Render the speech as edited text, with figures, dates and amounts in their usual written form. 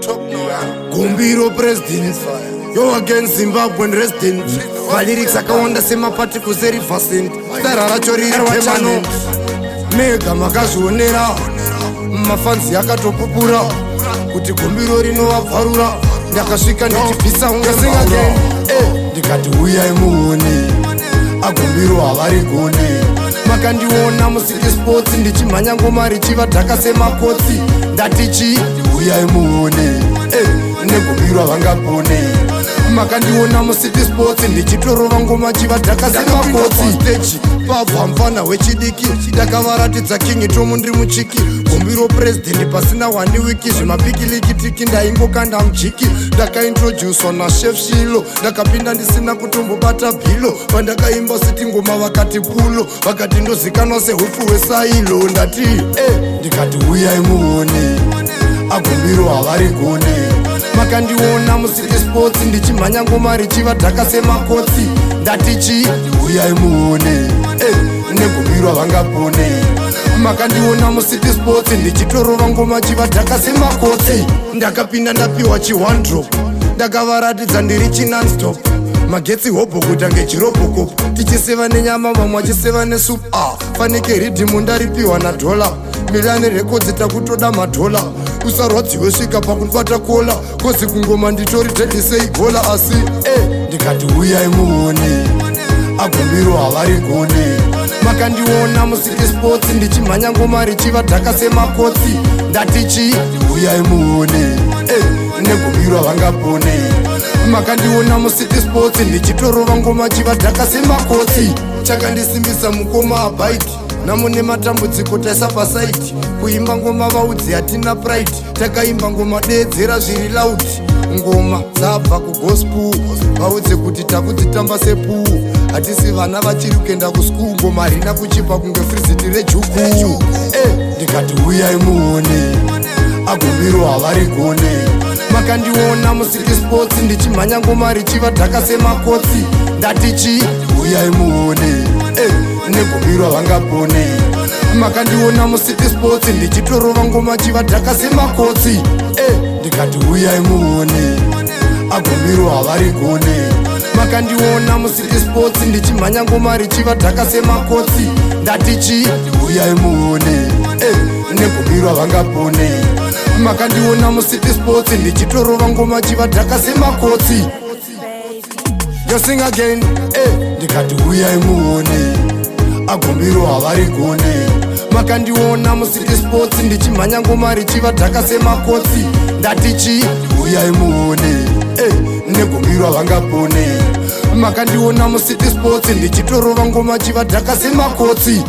Gumbiro president, yo again Zimbabwean resident. Lyrics akawanda sema party kuzeri fascint. Tarara chori permanent. Mega makazvionera mafanzi akatopupura kuti gumbiro rinovabvarura. Ndakasvika ndichibvisa unga sing again. Ndikati huyai muone agumbiro havari gone. Makandiona musiki sports ndichimhanya ngoma richivadhaka semakotsi. Ndatichi huyai muone negumbiro havangapone. Makandiona musiki sports ndichitorova ngoma chivadhaka semakotsi. Stage pabva mufana wechidiki ndakavaratidza king tomu ndiri muchiki. Gumbiro president pasina 1 wiki zvemapikilikitiki ndaingokanda mujiki. Ndakaintroducewa nachef Shilo ndakapinda ndisina kutombobata bhilo. Pandakaimba siti ngoma vakati pulo vakati ndozikanwa sehufu wesailo. Ndati ndikati huyai muone agumbiro havari gone. Makandiona musiki sports ndichimhanya ngoma richivadhaka semakotsi. Ndatichi huyai muone negumbiro havangapone. Makandiona musiki sports ndichitorova ngoma chivadhaka semakotsi. Ndakapinda ndapiwa chi1 ndakavaratidza ndiri chinonstop. Magetsi hobo kuita ngechirobokop tichiseva nenyama mamwe achiseva nesup. Fanike ridhimu ndaripiwa nadola. Milan Records takutoda madhola. Usarwadziwe svika pakubata kola kozi kungoma nditori dedi sei gola. Asi ndikati huyai muone agumbiro havari gone. Makandiona musiki sports ndichimhanya ngoma richivadhaka semakotsi. Ndatichi huyai muone negumbiro havangapone. Makandiona musiki sports ndichitorova ngoma chivadhaka semakotsi. Chakandisimbisa mukoma abaiti namune matambudziko taisa pasaiti. Kuimba ngoma vaudzi hatina pride. Takaimba ngoma deedzera zviri lauti. Ngoma dzabva kugospel vaudze kuti takudzitamba sepuu. Hatisi vana vachiri kuenda kuschool. Ngoma harina kuchipa kunge friziti rejuku. Ndikati huyai muone agumbiro havari gone. Makandiona musiki sports ndichimhanya ngoma richivadhaka semakotsi. Ndatichi huyai muone negumbiro havangapone. Makandiona musiki sports ndichitorova ngoma chivadhaka semakotsi. Ndikati huyai muone agumbiro havari gone. Makandiona musiki sports ndichimhanya ngoma richivadhaka semakotsi. Ndatichi huyai muone negumbiro havangapone. Makandiona musiki sports ndichitorova ngoma chivadhaka semakotsi. Yo sing again. Ndikati huyai muone agumbiro havari gone. Makandiona musiki sports ndichimhanya ngoma richivadhaka semakotsi. Ndatichi huyai muone negumbiro havangapone. Makandiona musiki sports ndichitorova ngoma chivadhaka semakotsi.